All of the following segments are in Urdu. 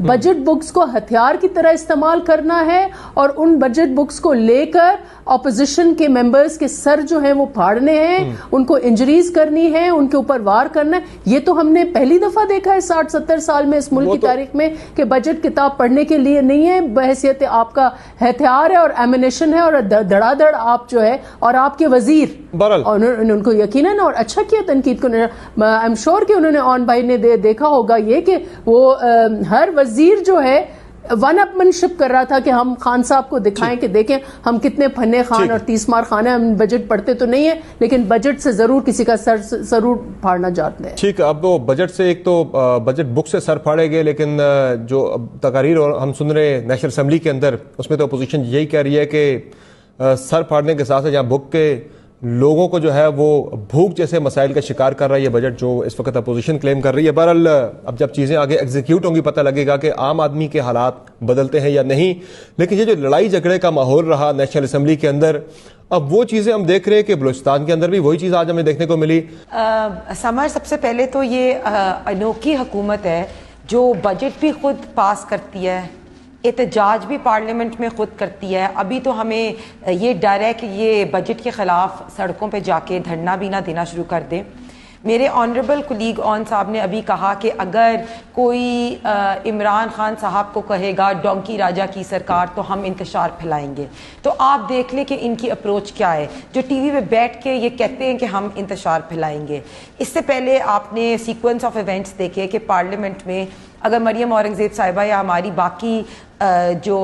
بجٹ بکس کو ہتھیار کی طرح استعمال کرنا ہے اور ان بجٹ بکس کو لے کر اپوزیشن کے ممبرز کے سر جو ہیں وہ پھاڑنے ہیں، ان کو انجریز کرنی ہے، ان کے اوپر وار کرنا ہے. یہ تو ہم نے پہلی دفعہ دیکھا ہے 60-70 سال میں اس ملک کی تاریخ میں کہ بجٹ کتاب پڑھنے کے لیے نہیں ہے، بحیثیت آپ کا ہتھیار ہے اور ایمونیشن ہے اور دڑا دڑ آپ جو ہے اور آپ کے وزیر ان کو یقیناً اور اچھا کیا تنقید کو. آئی ایم شور کہ انہوں نے آن بھائی نے دیکھا ہوگا یہ کہ وہ ہر وزیر جو ہے ون اپ من شپ کر رہا تھا کہ ہم خان صاحب کو دکھائیں کہ دیکھیں ہم کتنے پھنے خان اور 30 مار خان ہیں، ہم بجٹ پڑھتے تو نہیں ہیں لیکن بجٹ سے ضرور کسی کا سر ضرور پھاڑنا جانتے ہیں. ٹھیک، اب وہ بجٹ سے ایک تو بجٹ بک سے سر پھاڑے گئے، لیکن جو تقاریر ہم سن رہے ہیں نیشنل اسمبلی کے اندر اس میں تو اپوزیشن یہی کہہ رہی ہے کہ سر پھاڑنے کے ساتھ جہاں بک کے لوگوں کو جو ہے وہ بھوک جیسے مسائل کا شکار کر رہا ہے یہ بجٹ جو اس وقت اپوزیشن کلیم کر رہی ہے. بہرحال اب جب چیزیں آگے ایگزیکیوٹ ہوں گی پتہ لگے گا کہ عام آدمی کے حالات بدلتے ہیں یا نہیں. لیکن یہ جو لڑائی جھگڑے کا ماحول رہا نیشنل اسمبلی کے اندر، اب وہ چیزیں ہم دیکھ رہے ہیں کہ بلوچستان کے اندر بھی وہی چیز آج ہمیں دیکھنے کو ملی. سمر، سب سے پہلے تو یہ انوکھی حکومت ہے جو بجٹ بھی خود پاس کرتی ہے، احتجاج بھی پارلیمنٹ میں خود کرتی ہے. ابھی تو ہمیں یہ ڈر ہے کہ یہ بجٹ کے خلاف سڑکوں پہ جا کے دھرنا بھی نہ دینا شروع کر دیں. میرے آنریبل کولیگ اون صاحب نے ابھی کہا کہ اگر کوئی عمران خان صاحب کو کہے گا ڈونکی راجا کی سرکار تو ہم انتشار پھیلائیں گے. تو آپ دیکھ لیں کہ ان کی اپروچ کیا ہے جو ٹی وی پہ بیٹھ کے یہ کہتے ہیں کہ ہم انتشار پھیلائیں گے. اس سے پہلے آپ نے سیکوینس آف ایونٹس دیکھے کہ پارلیمنٹ میں اگر مریم اورنگزیب صاحبہ یا ہماری باقی جو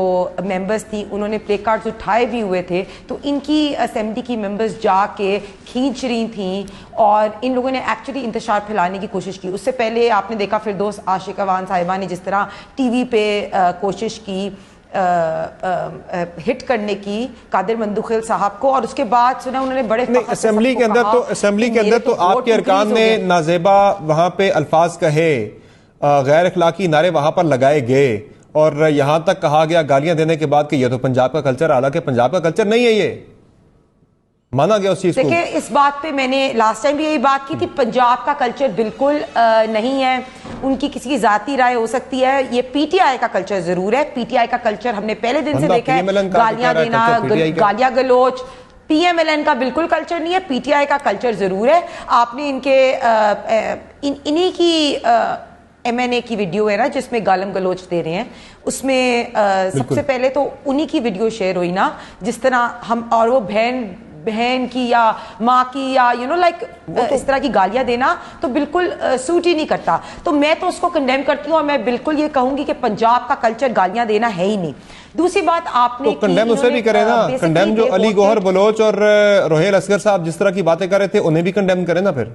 ممبرز تھی انہوں نے پلے کارڈز اٹھائے بھی ہوئے تھے تو ان کی اسمبلی کی ممبرز جا کے کھینچ رہی تھیں اور ان لوگوں نے ایکچولی انتشار پھیلانے کی کوشش کی. اس سے پہلے آپ نے دیکھا فردوس عاشق اوان صاحبہ نے جس طرح ٹی وی پہ کوشش کی ہٹ کرنے کی قادر مندوخیل صاحب کو، اور اس کے بعد سنا انہوں نے بڑے اسمبلی کے اندر تو آپ کے ارکان نے نازیبا وہاں پہ الفاظ کہے، غیر اخلاقی نعرے وہاں پر لگائے گئے اور یہاں تک کہا گیا گالیاں دینے کے بعد کہ یہ تو پنجاب کا کلچر، حالانکہ پنجاب کا کلچر نہیں ہے، یہ مانا گیا اس چیز کو. دیکھیں اس بات پہ میں نے لاسٹ ٹائم بھی یہی بات کی تھی، پنجاب کا کلچر بالکل نہیں ہے. ان کی کسی کی ذاتی رائے ہو سکتی ہے، یہ پی ٹی آئی کا کلچر ضرور ہے. پی ٹی آئی کا کلچر ہم نے پہلے دن سے دیکھا ہے، گالیاں دینا، گالیاں گلوچ. پی ایم ایل این کا بالکل کلچر نہیں ہے، پی ٹی آئی کا کلچر ضرور ہے. آپ نے ان کے انہی کی ایم این اے کی ویڈیو ہے نا جس میں گالم گلوچ دے رہے ہیں، اس میں سب سے پہلے تو انہی کی ویڈیو شیئر ہوئی نا جس طرح ہم، اور وہ بہن کی یا ماں کی یا لائک اس طرح کی گالیاں دینا تو بالکل سوٹ ہی نہیں کرتا. تو میں تو اس کو کنڈیم کرتی ہوں اور میں بالکل یہ کہوں گی کہ پنجاب کا کلچر گالیاں دینا ہے ہی نہیں. دوسری بات آپ نے کنڈیم اسے بھی کرے نا، کنڈیم جو علی گوہر بلوچ اور روہیل اصغر صاحب جس طرح کی باتیں کر رہے تھے انہیں بھی کنڈیم کرے نا، پھر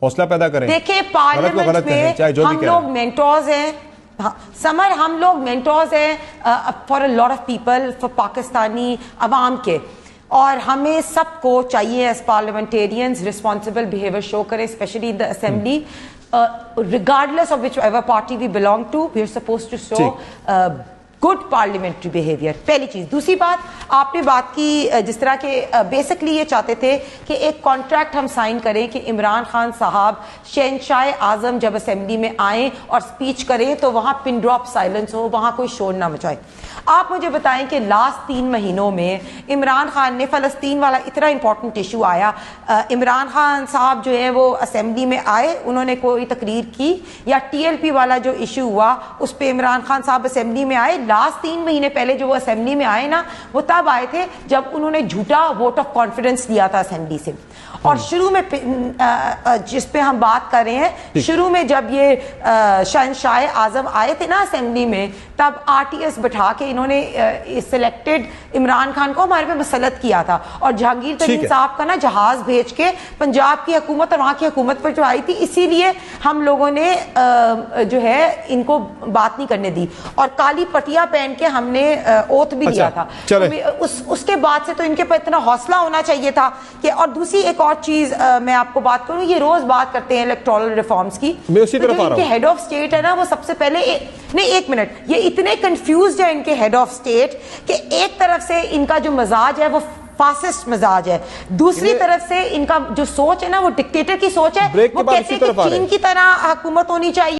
حوصلہ پیدا کریں. دیکھیں پارلیمنٹ میں ہم لوگ مینٹورز ہیں، سمر ہم لوگ مینٹورز ہیں for a lot of people, for Pakistani عوام کے، اور ہمیں سب کو چاہیے as parliamentarians responsible behaviour show کریں، especially in the assembly. regardless of whichever party we belong to, we are supposed to show good parliamentary behavior. پہلی چیز. دوسری بات آپ نے بات کی جس طرح کہ بیسکلی یہ چاہتے تھے کہ ایک کانٹریکٹ ہم سائن کریں کہ عمران خان صاحب شہنشاہ اعظم جب اسمبلی میں آئیں اور سپیچ کریں تو وہاں پن ڈراپ سائلنس ہو، وہاں کوئی شور نہ مچائے. آپ مجھے بتائیں کہ لاسٹ 3 مہینوں میں عمران خان نے فلسطین والا اتنا امپورٹنٹ ایشو آیا، عمران خان صاحب جو ہے وہ اسمبلی میں آئے، انہوں نے کوئی تقریر کی، یا ٹی ایل پی والا جو ایشو ہوا اس پہ عمران خان صاحب اسمبلی میں آئے. لاسٹ 3 مہینے پہلے جو وہ اسمبلی میں آئے نا وہ تب آئے تھے جب انہوں نے جھوٹا ووٹ آف کانفیڈنس لیا تھا اسمبلی سے. اور شروع میں جس پہ ہم بات کر رہے ہیں، شروع میں جب یہ شہنشاہ اعظم آئے تھے نا اسمبلی میں تب آر ٹی ایس بٹھا کے انہوں نے سلیکٹڈ عمران خان کو ہمارے پہ مسلط کیا تھا، اور جہانگیر ترین صاحب کا نا جہاز بھیج کے پنجاب کی حکومت اور وہاں کی حکومت پر جو آئی تھی، اسی لیے ہم لوگوں نے جو ہے ان کو بات نہیں کرنے دی، اور کالی پٹیا پہن کے ہم نے اوتھ بھی دیا تھا. اس کے بعد سے تو ان کے پاس اتنا حوصلہ ہونا چاہیے تھا کہ. اور دوسری ایک اور چیز میں آپ کو بات کروں، یہ روز بات کرتے ہیں الیکٹورل ریفارمز کی، جو ان کے ہیڈ آف اسٹیٹ ہے نا وہ سب سے پہلے نہیں، ایک منٹ، یہ اتنے کنفیوزڈ ہے ان کے ہیڈ آف اسٹیٹ کہ ایک طرف سے ان کا جو مزاج ہے وہ فاسسٹ مزاج ہے، دوسری طرف سے ان کا جو سوچ ہے نا وہ ڈکٹیٹر کی سوچ ہے. وہ کہتے ہیں کہ چین کی طرح حکومت ہونی چاہیے.